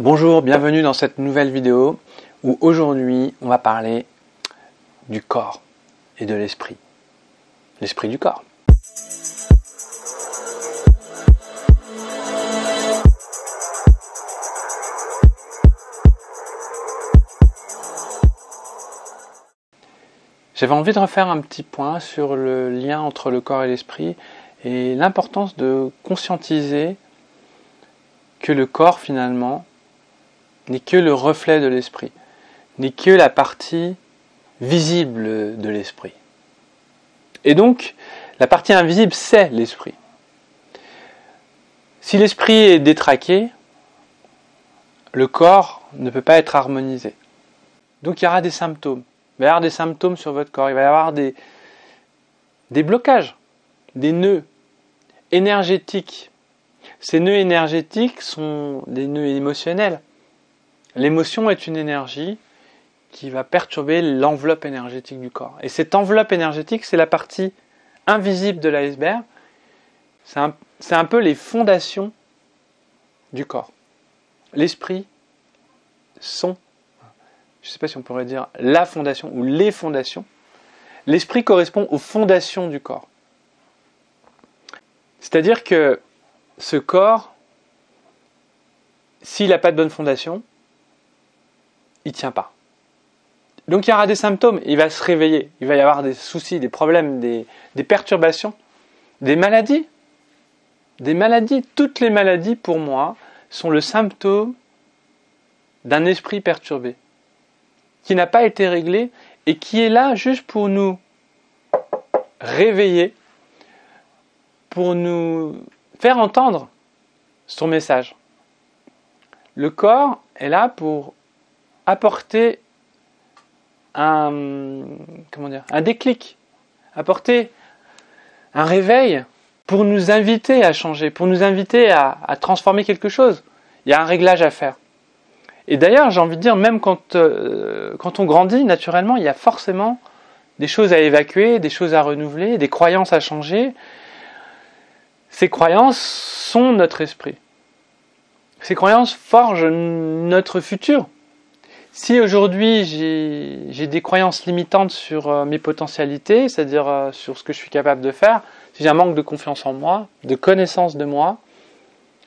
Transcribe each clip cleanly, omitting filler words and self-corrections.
Bonjour, bienvenue dans cette nouvelle vidéo où aujourd'hui on va parler du corps et de l'esprit. L'esprit du corps. J'avais envie de refaire un petit point sur le lien entre le corps et l'esprit et l'importance de conscientiser que le corps finalement n'est que le reflet de l'esprit, n'est que la partie visible de l'esprit. Et donc, la partie invisible, c'est l'esprit. Si l'esprit est détraqué, le corps ne peut pas être harmonisé. Donc il y aura des symptômes. Il va y avoir des symptômes sur votre corps, il va y avoir des blocages, des nœuds énergétiques. Ces nœuds énergétiques sont des nœuds émotionnels. L'émotion est une énergie qui va perturber l'enveloppe énergétique du corps. Et cette enveloppe énergétique, c'est la partie invisible de l'iceberg. C'est un peu les fondations du corps. L'esprit sont, je ne sais pas si on pourrait dire la fondation ou les fondations. L'esprit correspond aux fondations du corps. C'est-à-dire que ce corps, s'il n'a pas de bonne fondation, il ne tient pas. Donc il y aura des symptômes, il va se réveiller, il va y avoir des soucis, des problèmes, des perturbations, des maladies. Des maladies, toutes les maladies pour moi sont le symptôme d'un esprit perturbé, qui n'a pas été réglé et qui est là juste pour nous réveiller, pour nous faire entendre son message. Le corps est là pour apporter un déclic, apporter un réveil pour nous inviter à changer, pour nous inviter à transformer quelque chose. Il y a un réglage à faire. Et d'ailleurs, j'ai envie de dire, même quand on grandit, naturellement, il y a forcément des choses à évacuer, des choses à renouveler, des croyances à changer. Ces croyances sont notre esprit. Ces croyances forgent notre futur. Si aujourd'hui j'ai des croyances limitantes sur mes potentialités, c'est-à-dire sur ce que je suis capable de faire, si j'ai un manque de confiance en moi, de connaissance de moi,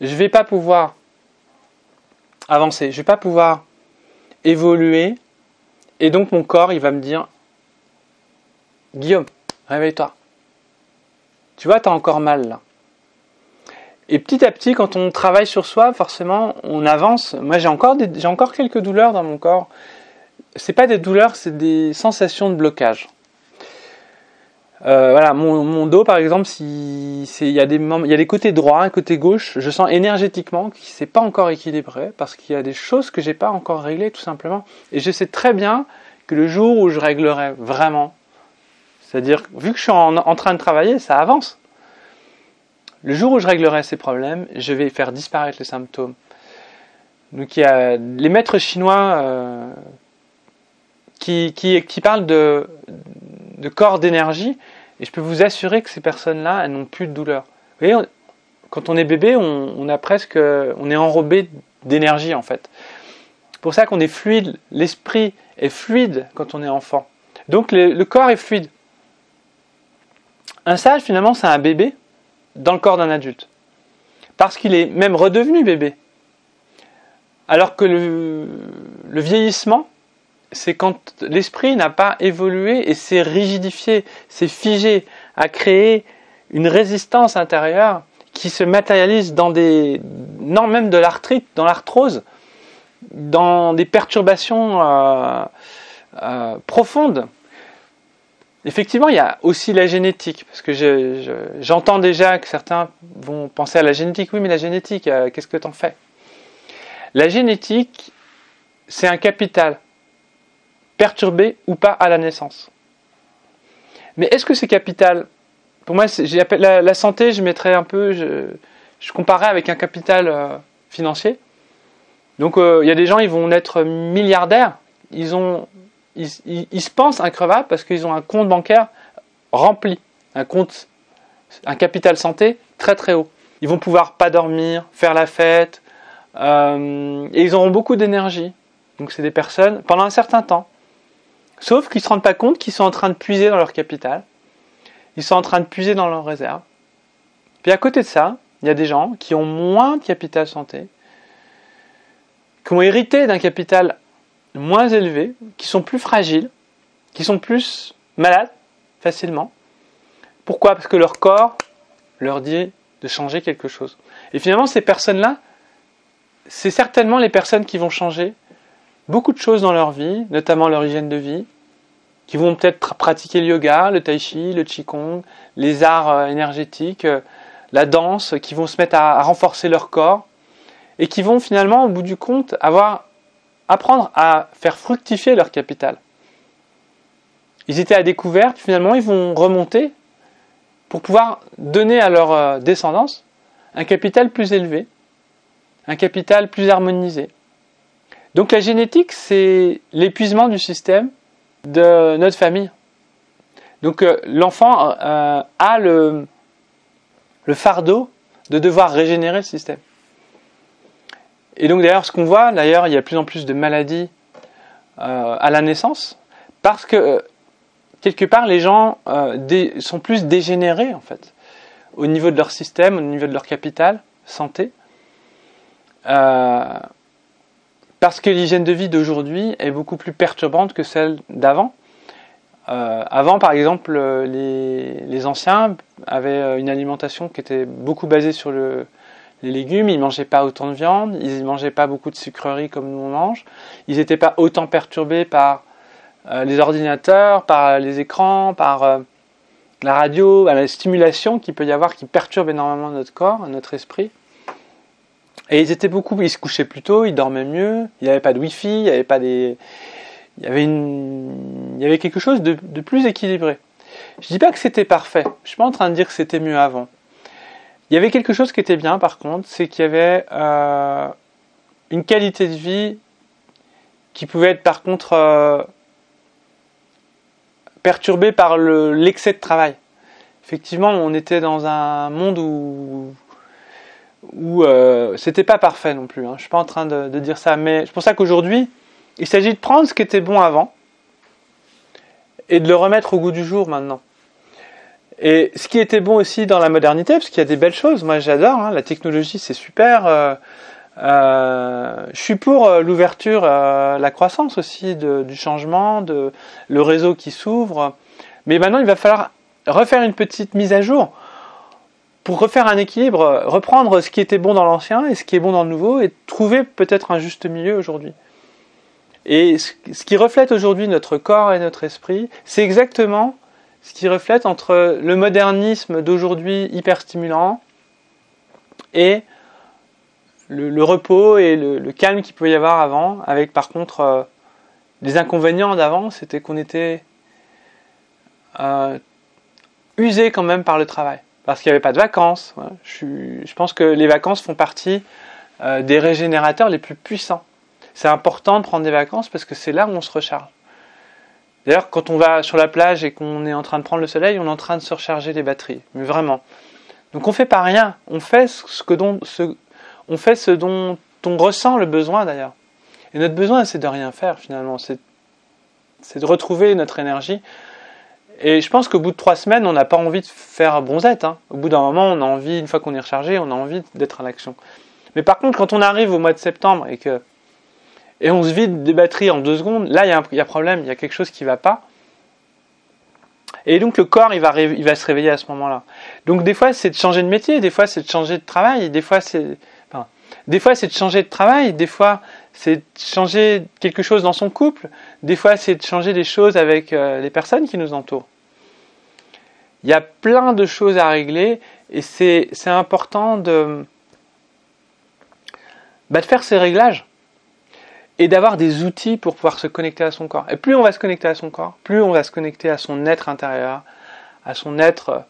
je ne vais pas pouvoir avancer, je ne vais pas pouvoir évoluer, et donc mon corps il va me dire « Guillaume, réveille-toi, tu vois, tu as encore mal là ». Et petit à petit, quand on travaille sur soi, forcément, on avance. Moi, j'ai encore quelques douleurs dans mon corps. C'est pas des douleurs, c'est des sensations de blocage. Voilà, mon dos, par exemple, il y a des côtés droits, un côté gauche. Je sens énergétiquement qu'il s'est pas encore équilibré parce qu'il y a des choses que j'ai pas encore réglées, tout simplement. Et je sais très bien que le jour où je réglerai vraiment, c'est-à-dire vu que je suis en train de travailler, ça avance. Le jour où je réglerai ces problèmes, je vais faire disparaître les symptômes. Donc il y a les maîtres chinois qui parlent de corps d'énergie, et je peux vous assurer que ces personnes-là, elles n'ont plus de douleur. Vous voyez, quand on est bébé, on est enrobé d'énergie en fait. C'est pour ça qu'on est fluide, l'esprit est fluide quand on est enfant. Donc le corps est fluide. Un sage finalement c'est un bébé dans le corps d'un adulte. Parce qu'il est même redevenu bébé. Alors que le vieillissement, c'est quand l'esprit n'a pas évolué et s'est rigidifié, s'est figé, a créé une résistance intérieure qui se matérialise dans même de l'arthrite, dans l'arthrose, dans des perturbations profondes. Effectivement, il y a aussi la génétique, parce que j'entends déjà que certains vont penser à la génétique. Oui, mais la génétique, qu'est-ce que t'en fais ? La génétique, c'est un capital, perturbé ou pas à la naissance. Mais est-ce que c'est capital ? Pour moi, la santé, je mettrais un peu, je comparais avec un capital financier. Donc, il y a des gens, ils vont naître milliardaires, ils se pensent increvables parce qu'ils ont un compte bancaire rempli, un capital santé très très haut. Ils vont pouvoir pas dormir, faire la fête, et ils auront beaucoup d'énergie. Donc c'est des personnes, pendant un certain temps, sauf qu'ils ne se rendent pas compte qu'ils sont en train de puiser dans leur capital, ils sont en train de puiser dans leurs réserves. Puis à côté de ça, il y a des gens qui ont moins de capital santé, qui ont hérité d'un capital moins élevé, qui sont plus fragiles, qui sont plus malades facilement. Pourquoi ? Parce que leur corps leur dit de changer quelque chose. Et finalement, ces personnes-là, c'est certainement les personnes qui vont changer beaucoup de choses dans leur vie, notamment leur hygiène de vie, qui vont peut-être pratiquer le yoga, le tai chi, le qigong, les arts énergétiques, la danse, qui vont se mettre à renforcer leur corps, et qui vont finalement, au bout du compte, apprendre à faire fructifier leur capital. Ils étaient à découvert, puis finalement ils vont remonter pour pouvoir donner à leur descendance un capital plus élevé, un capital plus harmonisé. Donc la génétique, c'est l'épuisement du système de notre famille. Donc l'enfant a le fardeau de devoir régénérer le système. Et donc d'ailleurs, ce qu'on voit, d'ailleurs, il y a de plus en plus de maladies à la naissance, parce que quelque part, les gens sont plus dégénérés, en fait, au niveau de leur système, au niveau de leur capital, santé, parce que l'hygiène de vie d'aujourd'hui est beaucoup plus perturbante que celle d'avant. Avant, par exemple, les anciens avaient une alimentation qui était beaucoup basée sur les légumes, ils ne mangeaient pas autant de viande, ils ne mangeaient pas beaucoup de sucreries comme nous on mange, ils n'étaient pas autant perturbés par les ordinateurs, par les écrans, par la radio, la stimulation qu'il peut y avoir qui perturbe énormément notre corps, notre esprit. Et ils se couchaient plus tôt, ils dormaient mieux, il n'y avait pas de wifi, il n'y avait pas il y avait quelque chose de plus équilibré. Je dis pas que c'était parfait, je suis pas en train de dire que c'était mieux avant. Il y avait quelque chose qui était bien par contre, c'est qu'il y avait une qualité de vie qui pouvait être par contre perturbée par l'excès de travail. Effectivement, on était dans un monde où c'était pas parfait non plus. Je suis pas en train de dire ça, mais c'est pour ça qu'aujourd'hui, il s'agit de prendre ce qui était bon avant et de le remettre au goût du jour maintenant. Et ce qui était bon aussi dans la modernité, parce qu'il y a des belles choses, moi j'adore, la technologie c'est super, je suis pour l'ouverture, la croissance aussi du changement, le réseau qui s'ouvre, mais maintenant il va falloir refaire une petite mise à jour pour refaire un équilibre, reprendre ce qui était bon dans l'ancien et ce qui est bon dans le nouveau et trouver peut-être un juste milieu aujourd'hui. Et ce qui reflète aujourd'hui notre corps et notre esprit, c'est exactement ce qui reflète entre le modernisme d'aujourd'hui hyper stimulant et le repos et le calme qu'il peut y avoir avant, avec par contre les inconvénients d'avant, c'était qu'on était usé quand même par le travail, parce qu'il n'y avait pas de vacances. Je pense que les vacances font partie des régénérateurs les plus puissants. C'est important de prendre des vacances parce que c'est là où on se recharge. D'ailleurs, quand on va sur la plage et qu'on est en train de prendre le soleil, on est en train de se recharger les batteries. Mais vraiment. Donc on fait pas rien. On fait ce dont on ressent le besoin d'ailleurs. Et notre besoin, c'est de rien faire finalement. C'est de retrouver notre énergie. Et je pense qu'au bout de 3 semaines, on n'a pas envie de faire bronzette. Au bout d'un moment, on a envie, une fois qu'on est rechargé, on a envie d'être en action. Mais par contre, quand on arrive au mois de septembre et on se vide des batteries en 2 secondes, là il y a problème, il y a quelque chose qui ne va pas. Et donc le corps il va se réveiller à ce moment-là. Donc des fois c'est de changer de métier, des fois c'est de changer de travail, des fois c'est de changer de travail, des fois c'est de changer quelque chose dans son couple, des fois c'est de changer des choses avec les personnes qui nous entourent. Il y a plein de choses à régler et c'est important de faire ces réglages. Et d'avoir des outils pour pouvoir se connecter à son corps. Et plus on va se connecter à son corps, plus on va se connecter à son être intérieur, à son être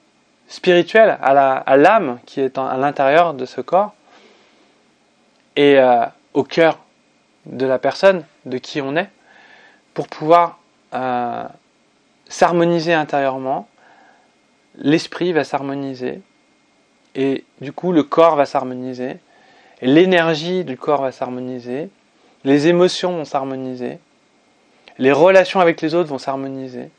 spirituel, à l'âme qui est à l'intérieur de ce corps, et au cœur de la personne, de qui on est, pour pouvoir s'harmoniser intérieurement, l'esprit va s'harmoniser, et du coup le corps va s'harmoniser, Et l'énergie du corps va s'harmoniser, les émotions vont s'harmoniser, les relations avec les autres vont s'harmoniser.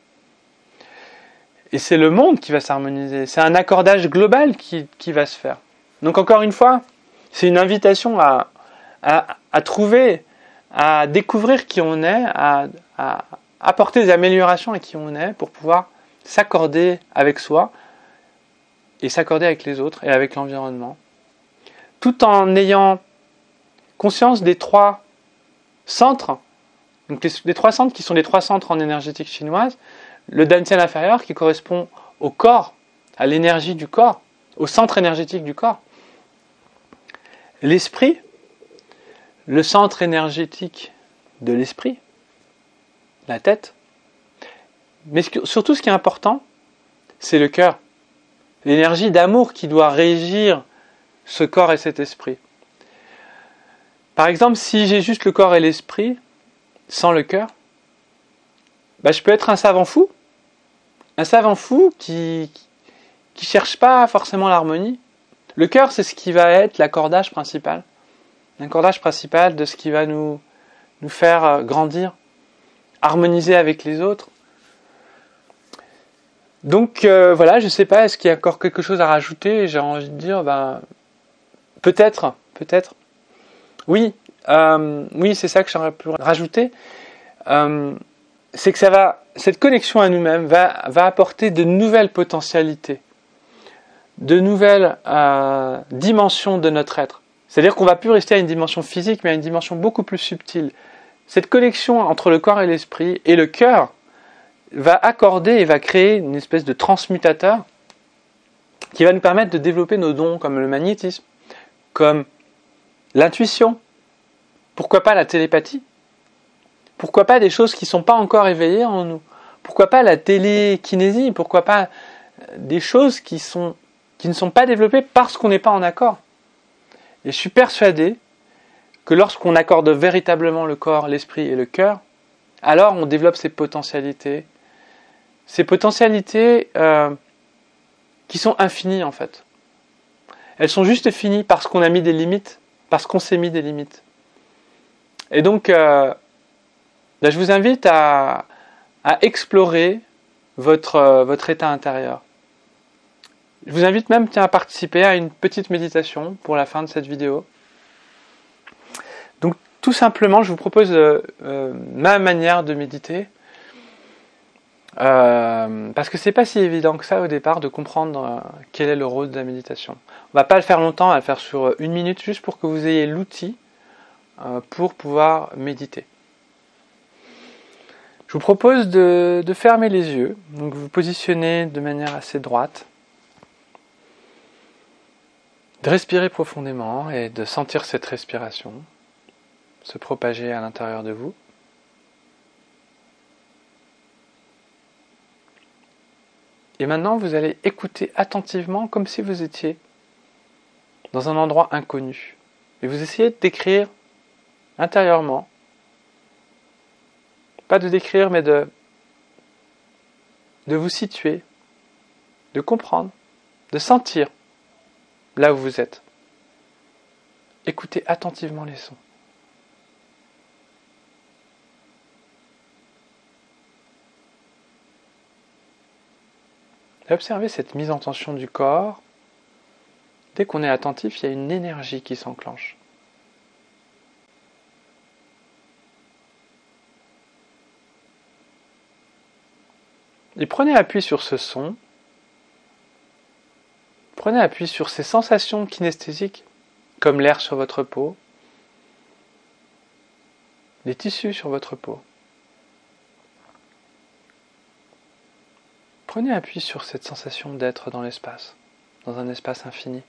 Et c'est le monde qui va s'harmoniser. C'est un accordage global qui va se faire. Donc encore une fois, c'est une invitation à trouver, à découvrir qui on est, à apporter des améliorations à qui on est pour pouvoir s'accorder avec soi et s'accorder avec les autres et avec l'environnement. Tout en ayant conscience des 3 centres, donc les 3 centres qui sont les 3 centres en énergétique chinoise, le dantian inférieur qui correspond au corps, à l'énergie du corps, au centre énergétique du corps. L'esprit, le centre énergétique de l'esprit, la tête. Mais surtout ce qui est important, c'est le cœur. L'énergie d'amour qui doit régir ce corps et cet esprit. Par exemple, si j'ai juste le corps et l'esprit, sans le cœur, je peux être un savant fou. Un savant fou qui cherche pas forcément l'harmonie. Le cœur, c'est ce qui va être l'accordage principal. L'accordage principal de ce qui va nous faire grandir, harmoniser avec les autres. Donc voilà, je sais pas, est-ce qu'il y a encore quelque chose à rajouter? J'ai envie de dire, peut-être. Oui, c'est ça que j'aurais pu rajouter. C'est que cette connexion à nous-mêmes va apporter de nouvelles potentialités, de nouvelles dimensions de notre être. C'est-à-dire qu'on ne va plus rester à une dimension physique, mais à une dimension beaucoup plus subtile. Cette connexion entre le corps et l'esprit et le cœur va accorder et va créer une espèce de transmutateur qui va nous permettre de développer nos dons comme le magnétisme, comme l'intuition, pourquoi pas la télépathie, pourquoi pas des choses qui ne sont pas encore éveillées en nous, pourquoi pas la télékinésie, pourquoi pas des choses qui ne sont pas développées parce qu'on n'est pas en accord. Et je suis persuadé que lorsqu'on accorde véritablement le corps, l'esprit et le cœur, alors on développe ces potentialités qui sont infinies en fait. Elles sont juste finies parce qu'on a mis des limites, parce qu'on s'est mis des limites. Et donc, je vous invite à explorer votre état intérieur. Je vous invite même à participer à une petite méditation pour la fin de cette vidéo. Donc tout simplement, je vous propose ma manière de méditer. Parce que c'est pas si évident que ça au départ de comprendre quel est le rôle de la méditation. On va pas le faire longtemps, on va le faire sur 1 minute juste pour que vous ayez l'outil pour pouvoir méditer. Je vous propose de fermer les yeux, donc vous positionnez de manière assez droite, de respirer profondément et de sentir cette respiration se propager à l'intérieur de vous. Et maintenant, vous allez écouter attentivement comme si vous étiez dans un endroit inconnu. Et vous essayez de décrire intérieurement, pas de décrire, mais de vous situer, de comprendre, de sentir là où vous êtes. Écoutez attentivement les sons. Et observez cette mise en tension du corps. Dès qu'on est attentif, il y a une énergie qui s'enclenche. Et prenez appui sur ce son. Prenez appui sur ces sensations kinesthésiques, comme l'air sur votre peau, les tissus sur votre peau. Prenez appui sur cette sensation d'être dans l'espace, dans un espace infini.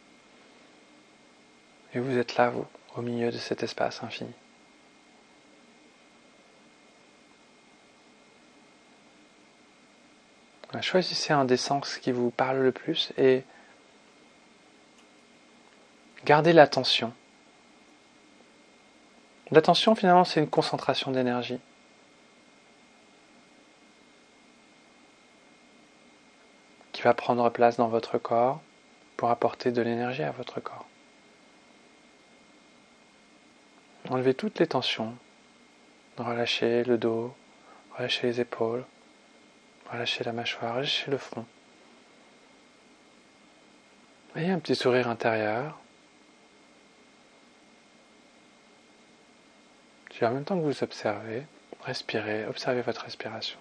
Et vous êtes là, vous, au milieu de cet espace infini. Choisissez un des sens qui vous parle le plus et gardez l'attention. L'attention, finalement, c'est une concentration d'énergie. Qui va prendre place dans votre corps pour apporter de l'énergie à votre corps. Enlevez toutes les tensions. Relâchez le dos, relâchez les épaules, relâchez la mâchoire, relâchez le front. Ayez un petit sourire intérieur. Puis en même temps que vous observez, respirez, observez votre respiration.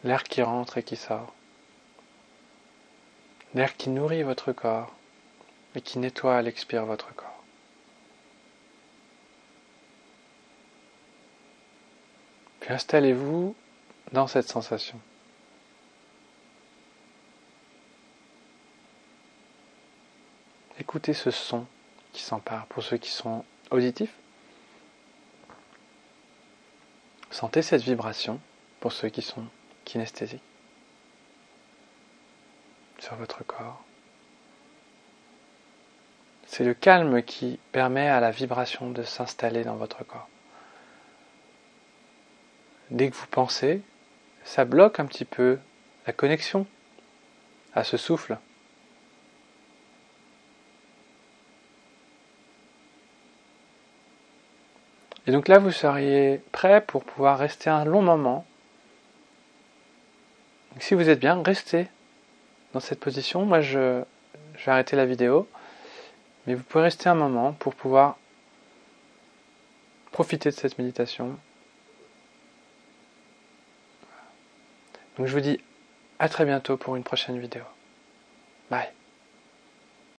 L'air qui rentre et qui sort. L'air qui nourrit votre corps et qui nettoie à l'expire votre corps. Puis installez-vous dans cette sensation. Écoutez ce son qui s'empare pour ceux qui sont auditifs. Sentez cette vibration pour ceux qui sont kinesthésiques sur votre corps. C'est le calme qui permet à la vibration de s'installer dans votre corps. Dès que vous pensez, ça bloque un petit peu la connexion à ce souffle. Et donc là, vous seriez prêt pour pouvoir rester un long moment. Donc si vous êtes bien, restez dans cette position. Moi, je vais arrêter la vidéo. Mais vous pouvez rester un moment pour pouvoir profiter de cette méditation. Donc je vous dis à très bientôt pour une prochaine vidéo. Bye.